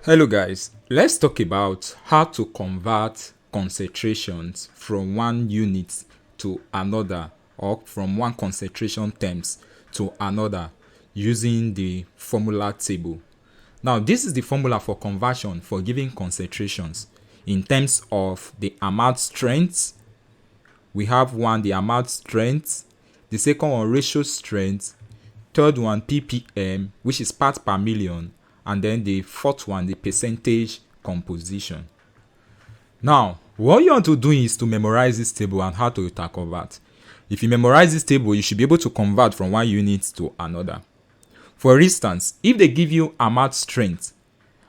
Hello guys, let's talk about how to convert concentrations from one unit to another or from one concentration terms to another using the formula table. Now this is the formula for conversion for giving concentrations in terms of the amount strength. We have one, the amount strength, the second one ratio strength, third one ppm, which is parts per million, and then the fourth one, the percentage composition. Now what you want to do is to memorize this table and how to convert. If you memorize this table, you should be able to convert from one unit to another. For instance, if they give you amount strength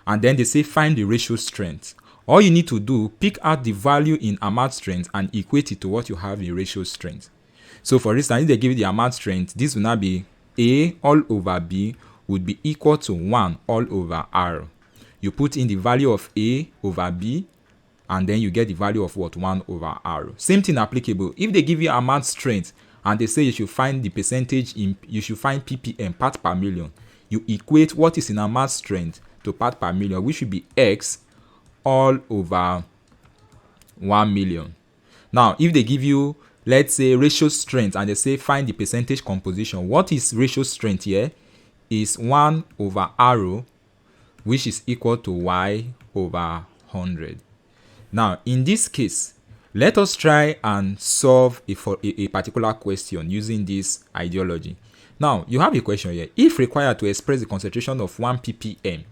and then they say find the ratio strength, all you need to do, pick out the value in amount strength and equate it to what you have in ratio strength. So for instance, if they give you the amount strength, this will now be A all over B would be equal to 1 all over R. You put in the value of A over B and then you get the value of what? 1 over R. Same thing applicable. If they give you amount strength and they say you should find the percentage you should find ppm, part per million, you equate what is in amount strength to part per million, which should be X all over 1 million. Now if they give you, let's say, ratio strength and they say find the percentage composition, what is ratio strength here? Is 1 over R, which is equal to Y over 100. Now in this case, let us try and solve a particular question using this ideology. Now you have a question here. If required to express the concentration of 1 ppm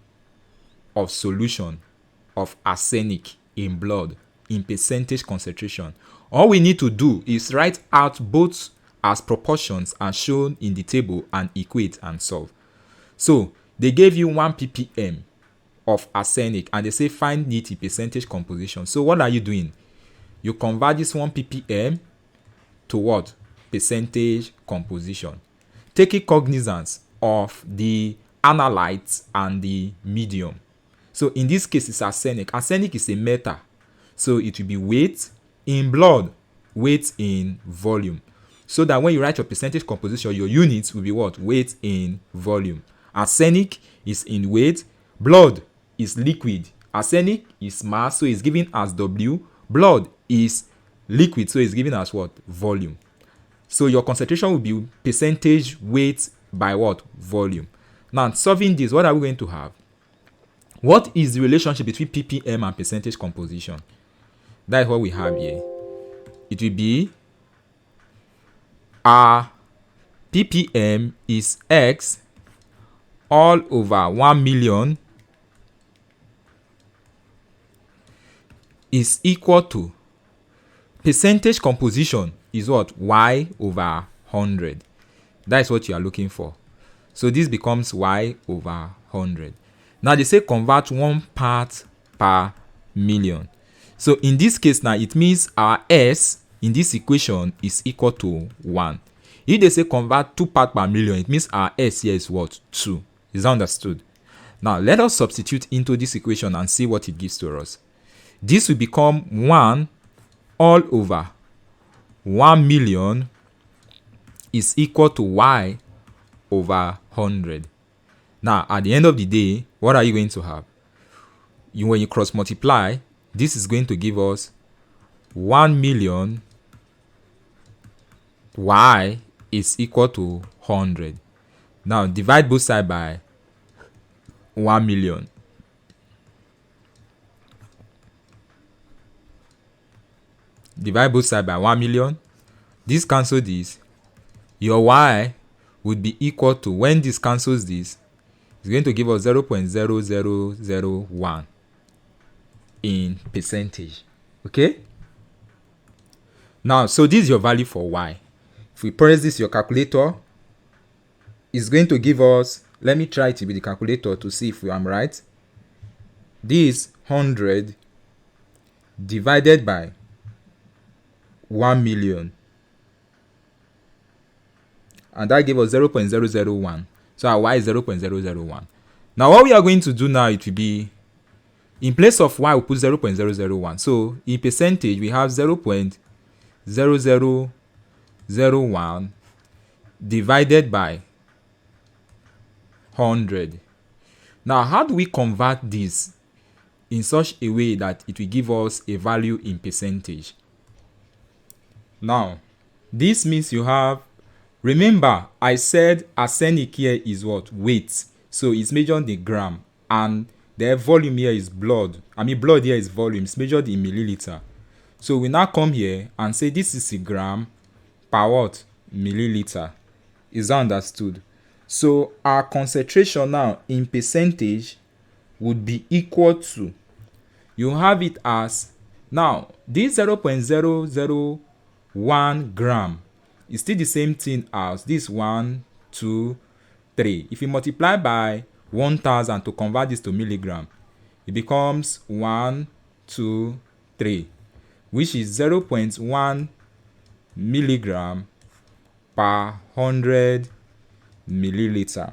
of solution of arsenic in blood in percentage concentration, all we need to do is write out both as proportions as shown in the table and equate and solve. So they gave you 1 ppm of arsenic and they say find it in percentage composition. So what are you doing? You convert this 1 ppm to what? Percentage composition. Taking cognizance of the analytes and the medium. So in this case, it's arsenic. Arsenic is a metal, so it will be weight in blood, weight in volume. So that when you write your percentage composition, your units will be what? Weight in volume. Arsenic is in weight, blood is liquid. Arsenic is mass, so it's given as W. Blood is liquid, so it's given as what? Volume. So your concentration will be percentage weight by what? Volume. Now solving this, what are we going to have? What is the relationship between ppm and percentage composition? That is what we have here. It will be our ppm is X all over 1 million is equal to percentage composition is what? Y over 100. That is what you are looking for. So this becomes Y over 100. Now they say convert 1 part per million. So in this case now, it means our S in this equation is equal to 1. If they say convert 2 part per million, it means our S here is what? 2. Is that understood? Now let us substitute into this equation and see what it gives to us. This will become 1 all over 1 million is equal to Y over 100. Now at the end of the day, what are you going to have? When you cross multiply, this is going to give us 1 million Y is equal to 100. Now divide both sides by 1 million. Divide both sides by 1 million. This cancels this. Your Y would be equal to, when this cancels this, it's going to give us 0.0001 in percentage. Okay? Now, so this is your value for Y. If we press this, your calculator is going to give us, let me try it with the calculator to see if I'm right. This 100 divided by 1 million. And that gave us 0.001. So our Y is 0.001. Now what we are going to do now, it will be, in place of Y, we put 0.001. So in percentage, we have 0.0001 divided by 100. Now, how do we convert this in such a way that it will give us a value in percentage? Now, this means you have, remember I said arsenic here is what? Weight. So it's measured in gram, and the volume here is blood. Blood here is volume. It's measured in milliliter. So we now come here and say this is a gram per what? Milliliter. Is that understood? So our concentration now in percentage would be equal to, you have it as, now this 0.001 gram is still the same thing as this 1, 2, 3. If you multiply by 1000 to convert this to milligram, it becomes 1, 2, 3, which is 0.1 milligram per 100 milliliter.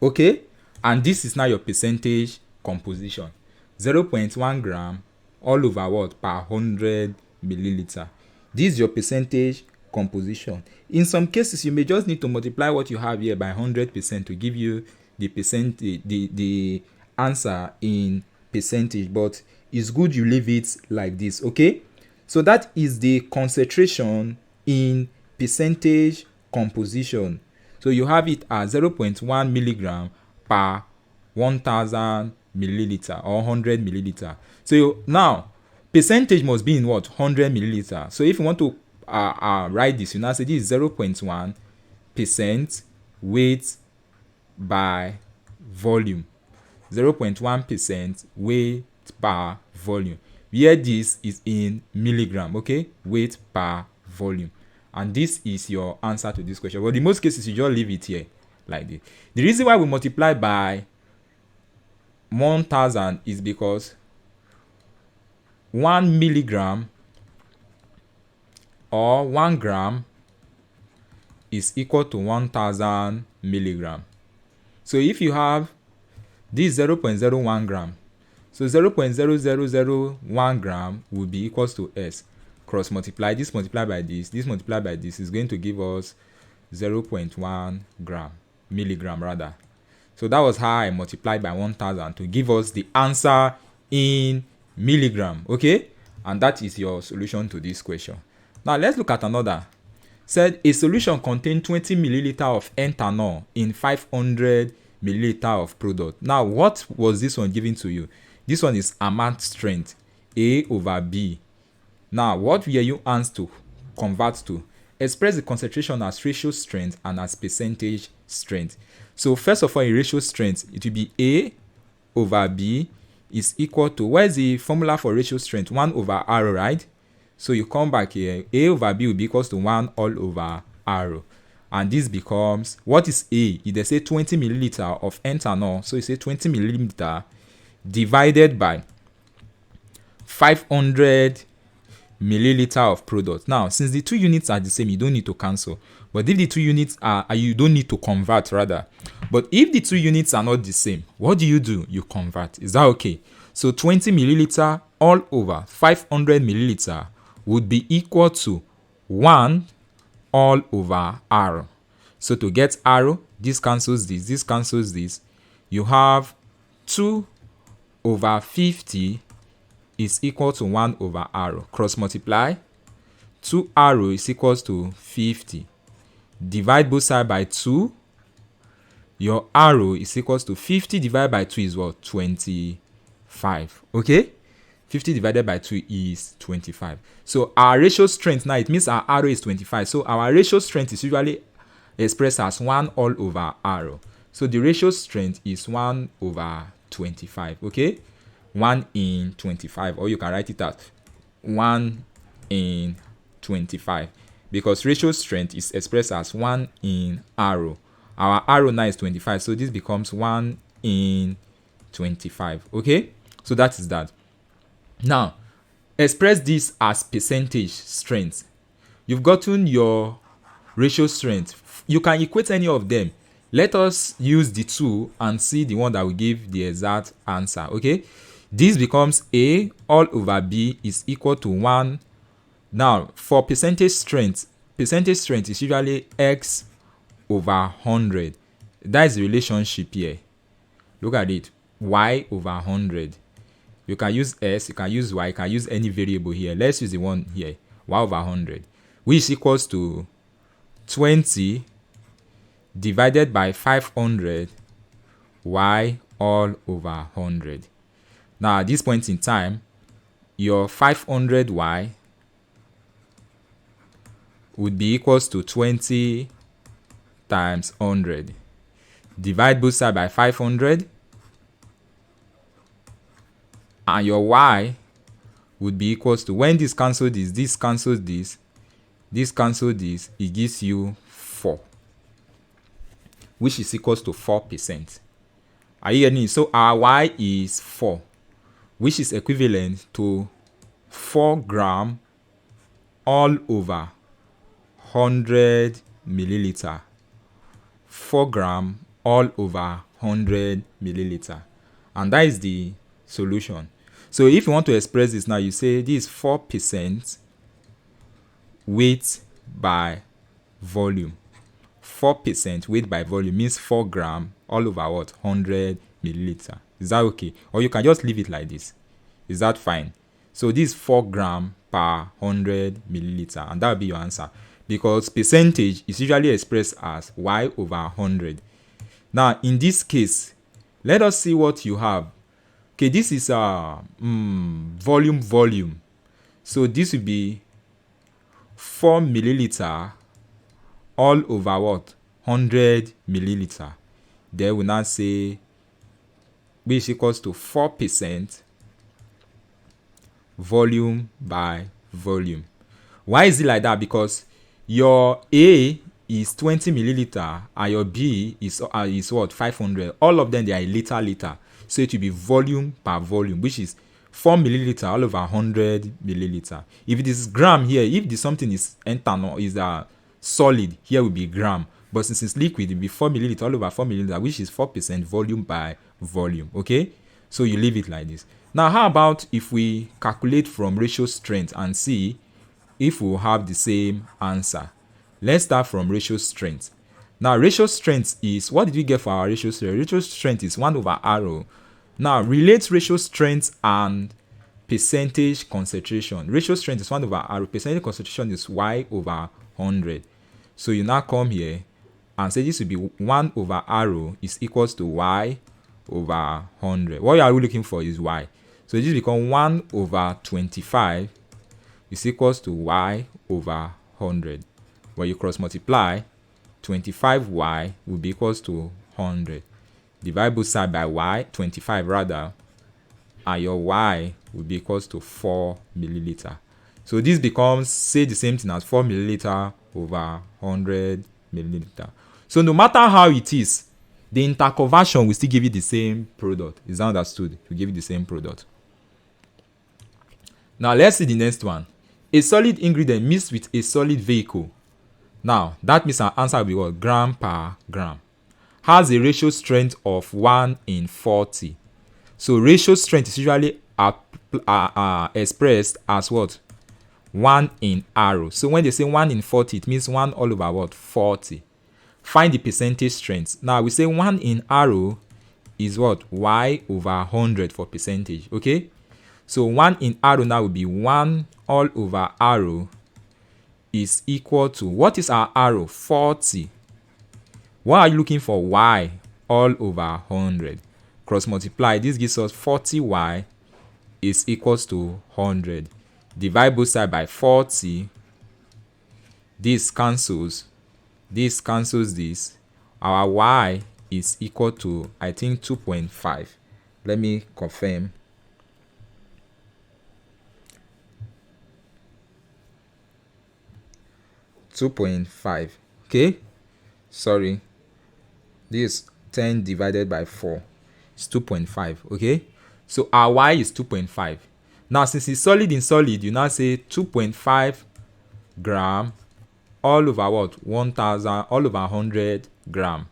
Okay, and this is now your percentage composition. 0.1 gram all over what? Per 100 milliliter. This is your percentage composition. In some cases, you may just need to multiply what you have here by 100% to give you the percentage, the answer in percentage, but it's good you leave it like this. Okay, so that is the concentration in percentage composition. So you have it as 0.1 milligram per 1000 milliliter or 100 milliliter. So now percentage must be in what? 100 milliliter. So if you want to write this, you now say this is 0.1% weight by volume. 0.1% weight per volume. Here this is in milligram, okay? Weight per volume. And this is your answer to this question. But in most cases, you just leave it here like this. The reason why we multiply by 1000 is because 1 milligram or 1 gram is equal to 1000 milligram. So if you have this 0.01 gram, so 0.0001 gram will be equals to S. Cross multiply, this multiplied by this multiplied by this is going to give us 0.1 gram, milligram rather. So that was how I multiplied by 1000 to give us the answer in milligram. Okay, and that is your solution to this question. Now let's look at another. Said a solution contains 20 milliliter of ethanol in 500 milliliter of product. Now what was this one given to you? This one is amount strength, A over B. Now what were you asked to convert to? Express the concentration as ratio strength and as percentage strength. So first of all, in ratio strength, it will be A over B is equal to, where's the formula for ratio strength? 1 over R, right? So you come back here, A over B will be equals to 1 all over R. And this becomes, what is A? If they say 20 milliliter of ethanol, so you say 20 milliliter divided by 500 milliliter of product. Now, since the two units are the same, you don't need to cancel. But if the two units are, you don't need to convert rather. But if the two units are not the same, what do? You convert. Is that okay? So 20 milliliter all over 500 milliliter would be equal to 1 all over R. So to get R, this cancels this cancels this. You have 2 over 50 is equal to 1 over R. Cross multiply. 2R is equals to 50. Divide both sides by 2. Your R is equals to 50 divided by 2 is what? 25. Okay? 50 divided by 2 is 25. So our ratio strength now, it means our R is 25. So our ratio strength is usually expressed as 1 all over R. So the ratio strength is 1 over 25. Okay? 1 in 25. Or you can write it as 1 in 25. Because ratio strength is expressed as 1 in R. Our R now is 25. So this becomes 1 in 25. Okay? So that is that. Now, express this as percentage strength. You've gotten your ratio strength. You can equate any of them. Let us use the two and see the one that will give the exact answer. Okay? This becomes A all over B is equal to 1. Now, for percentage strength is usually X over 100. That is the relationship here. Look at it. Y over 100. You can use S, you can use Y, you can use any variable here. Let's use the one here, Y over 100, which is equals to 20 divided by 500 Y all over 100. Now, at this point in time, your 500Y would be equals to 20 times 100. Divide both sides by 500. And your Y would be equals to, when this cancels this cancels this cancels this, it gives you 4. Which is equals to 4%. Are you getting it? So our Y is 4. Which is equivalent to 4 gram all over 100 milliliter. 4 gram all over 100 milliliter. And that is the solution. So if you want to express this now, you say this is 4% weight by volume. 4% weight by volume means 4 gram all over what? 100 milliliter. Is that okay? Or you can just leave it like this. Is that fine? So this is 4 gram per 100 milliliter, and that will be your answer, because percentage is usually expressed as Y over 100. Now in this case, let us see what you have. Okay, this is volume. So this will be 4 milliliter all over what? 100 milliliter. Then we now say which equals to 4% volume by volume. Why is it like that? Because your A is 20 milliliter and your B is what? 500. All of them, they are liter. So it will be volume per volume, which is 4 milliliter all over 100 milliliter. If it is gram here, if the something is ethanol, is solid, here will be gram. But since it's liquid, it will be 4 milliliter all over 4 milliliter, which is 4% volume by volume. Okay? So you leave it like this. Now, how about if we calculate from ratio strength and see if we'll have the same answer? Let's start from ratio strength. Now, ratio strength is, what did we get for our ratio strength? Ratio strength is 1 over R. Now, relate ratio strength and percentage concentration. Ratio strength is 1 over R. Percentage concentration is Y over 100. So you now come here and say this will be 1 over R is equals to Y over 100. What are we looking for is Y. So this becomes 1 over 25 is equals to Y over 100. When you cross multiply, 25Y will be equals to 100. Divide both sides by Y, 25 rather, and your Y will be equals to 4 milliliter. So this becomes, say the same thing as 4 milliliter over 100 milliliter. So no matter how it is, the interconversion will still give you the same product. Is that understood? It will give you the same product. Now let's see the next one. A solid ingredient mixed with a solid vehicle. Now that means our answer will be what? Gram per gram. Has a ratio strength of 1 in 40. So ratio strength is usually expressed as what? 1 in R. So when they say 1 in 40, it means 1 all over what? 40. Find the percentage strength. Now we say 1 in R is what? Y over 100 for percentage. Okay? So 1 in R now will be 1 all over R is equal to, what is our R? 40. What are you looking for? Y all over 100. Cross multiply. This gives us 40Y is equals to 100. Divide both sides by 40. This cancels. This cancels this. Our Y is equal to, I think, 2.5. Let me confirm. .5. Okay? Sorry. This 10 divided by 4 is 2.5. Okay? So our Y is 2.5. Now, since it's solid in solid, you now say 2.5 gram all over what? 1000, all over 100 gram.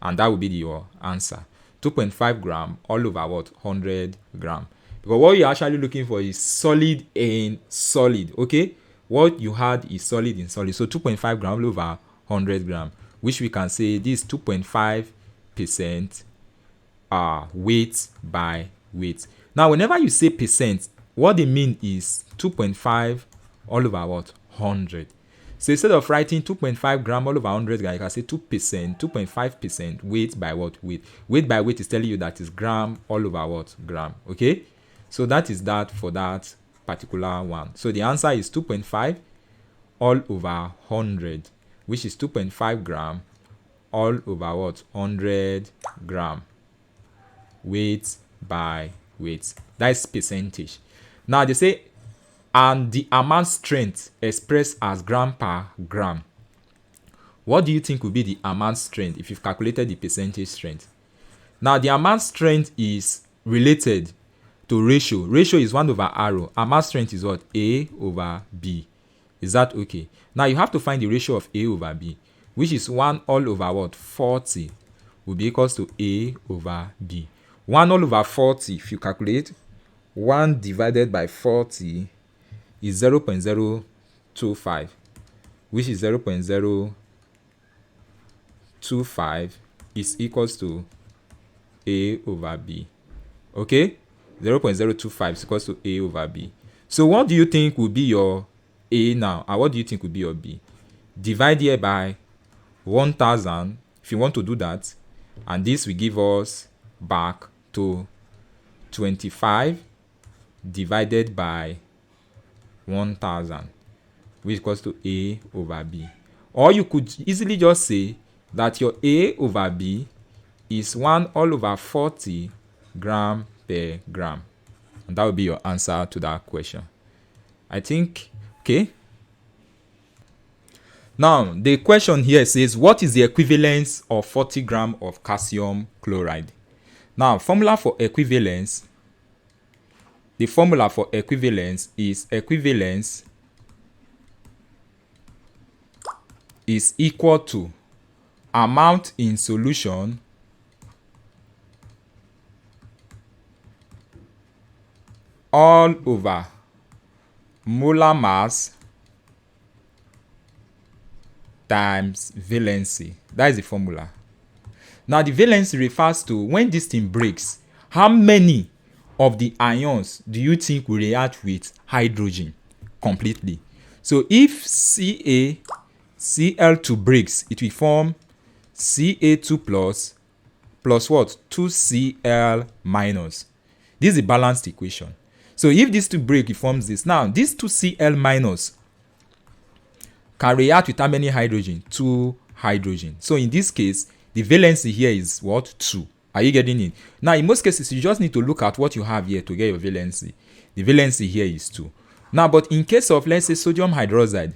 And that will be your answer. 2.5 gram all over what? 100 gram. Because what you're actually looking for is solid in solid. Okay? What you had is solid in solid. So 2.5 gram all over 100 gram. Which we can say this 2.5% weight by weight. Now, whenever you say percent, what they mean is 2.5 all over what? 100. So instead of writing 2.5 gram all over 100 gram, you can say 2%, 2.5% weight by what? Weight. Weight by weight is telling you that is gram all over what? Gram. Okay? So that is that for that particular one. So the answer is 2.5 all over 100, which is 2.5 gram all over what? 100 gram. Weight by weight. That is percentage. Now they say, and the amount strength expressed as gram per gram. What do you think will be the amount strength if you've calculated the percentage strength? Now the amount strength is related to ratio. Ratio is 1 over R. Amount strength is what? A over B. Is that okay? Now you have to find the ratio of A over B, which is 1 all over what? 40 will be equals to A over B. 1 all over 40, if you calculate, 1 divided by 40 is 0.025, which is 0.025 is equals to A over B. Okay? 0.025 is equals to A over B. So what do you think will be your A now? And what do you think will be your B? Divide here by 1000 if you want to do that. And this will give us back to 25 divided by 1000, which equals to A over B. Or you could easily just say that your A over B is 1 all over 40 gram per gram. And that will be your answer to that question. I think, okay. Now, the question here says, what is the equivalence of 40 gram of calcium chloride? Now, formula for equivalence. The formula for equivalence is equivalence is equal to amount in solution all over molar mass times valency. That is the formula. Now, the valency refers to when this thing breaks, how many of the ions do you think will react with hydrogen completely? So if CaCl2 breaks, it will form Ca2 plus what? 2Cl minus. This is a balanced equation. So if these two break, it forms this. Now, this 2Cl minus can react with how many hydrogen? 2 hydrogen. So in this case, the valency here is what? 2. Are you getting it? Now, in most cases, you just need to look at what you have here to get your valency. The valency here is 2. Now, but in case of, let's say, sodium hydroxide,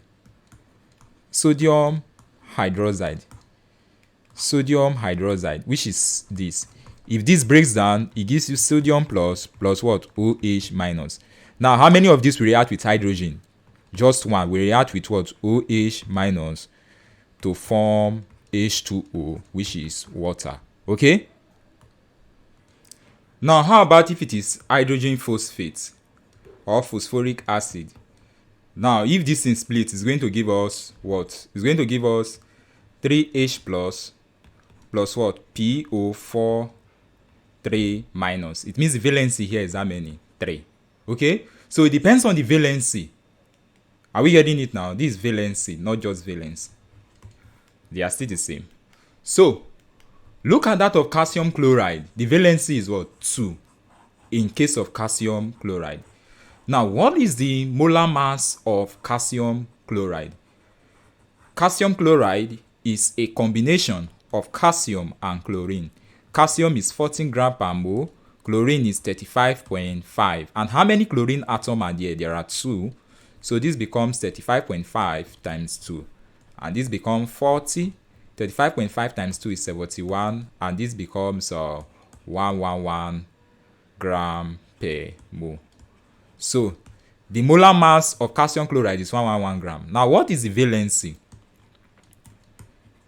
which is this. If this breaks down, it gives you sodium plus what? OH minus. Now, how many of these will react with hydrogen? Just one. We react with what? OH minus to form H2O, which is water. Okay? Now, how about if it is hydrogen phosphate or phosphoric acid? Now, if this thing splits, it's going to give us what? It's going to give us 3H plus what? PO4 3 minus. It means the valency here is how many? 3. Okay? So it depends on the valency. Are we getting it now? This is valency, not just valence. They are still the same. So, look at that of calcium chloride. The valency is what? 2 in case of calcium chloride. Now, what is the molar mass of calcium chloride? Calcium chloride is a combination of calcium and chlorine. Calcium is 14 grams per mole. Chlorine is 35.5. And how many chlorine atoms are there? There are 2. So this becomes 35.5 times 2. And this becomes 40. 35.5 times 2 is 71. And this becomes 111 gram per mole. So the molar mass of calcium chloride is 111 gram. Now, what is the valency?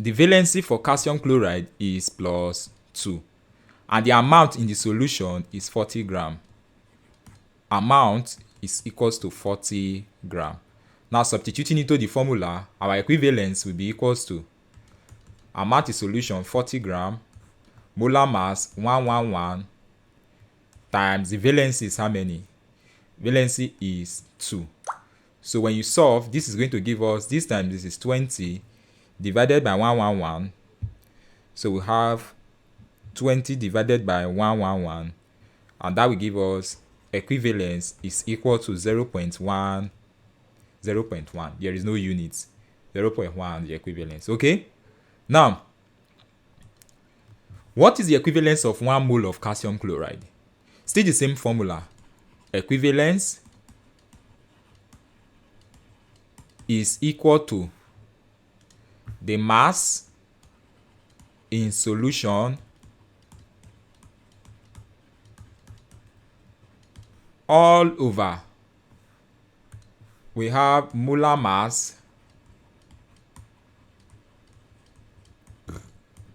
The valency for calcium chloride is plus 2. And the amount in the solution is 40 gram. Amount is equals to 40 gram. Now, substituting into the formula, our equivalence will be equals to amount in solution 40 gram molar mass 111 times the valency is how many? Valency is 2. So when you solve, this is going to give us, this time this is 20 divided by 111. So we have 20 divided by 111, and that will give us equivalence is equal to 0.1. There is no units. 0.1 the equivalence. Okay? Now, what is the equivalence of 1 mole of calcium chloride? Still the same formula. Equivalence is equal to the mass in solution all over. We have molar mass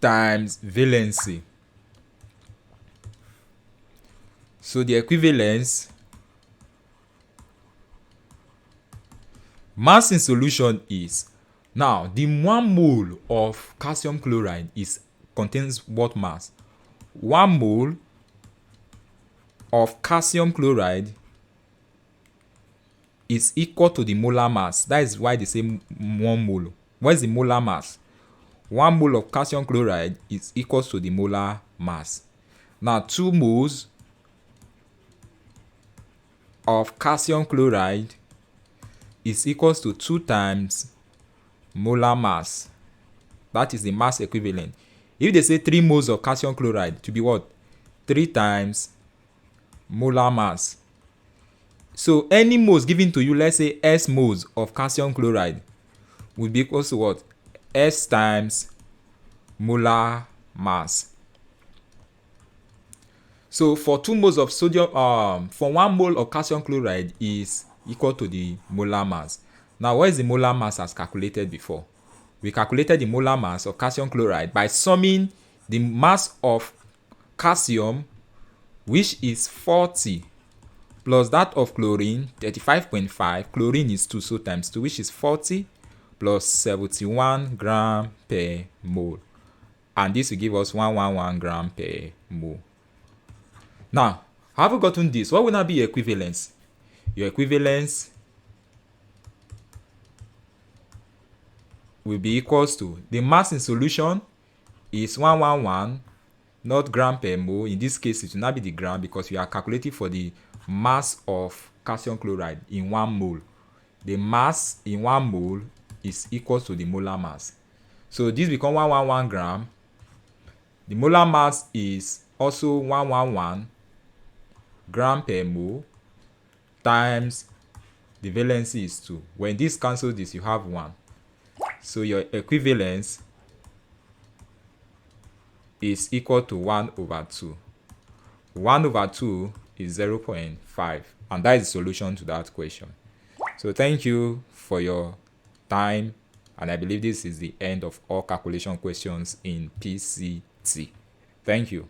times valency. So the equivalence, mass in solution is, now the 1 mole of calcium chloride contains what mass? 1 mole of calcium chloride is equal to the molar mass. That is why they say 1 mole. What is the molar mass? 1 mole of calcium chloride is equal to the molar mass. Now 2 moles of calcium chloride is equals to 2 times molar mass. That is the mass equivalent. If they say 3 moles of calcium chloride, to be what? 3 times molar mass. So any moles given to you, let's say S moles of calcium chloride, will be equal to what? S times molar mass. So for 2 moles of sodium, for 1 mole of calcium chloride is equal to the molar mass. Now, what is the molar mass as calculated before? We calculated the molar mass of calcium chloride by summing the mass of calcium, which is 40, plus that of chlorine, 35.5. Chlorine is 2, so times 2, which is 40 plus 71 gram per mole. And this will give us 111 gram per mole. Now, have you gotten this? What will now be your equivalence? Your equivalence will be equals to, the mass in solution is 111, not gram per mole. In this case, it will not be the gram because we are calculating for the mass of calcium chloride in 1 mole. The mass in 1 mole is equal to the molar mass. So this becomes 111 gram. The molar mass is also 111 gram per mole times the valency is 2. When this cancels this, you have 1. So your equivalence is equal to 1 over 2. 1 over 2 is 0.5. And that is the solution to that question. So thank you for your time. And I believe this is the end of all calculation questions in PCT. Thank you.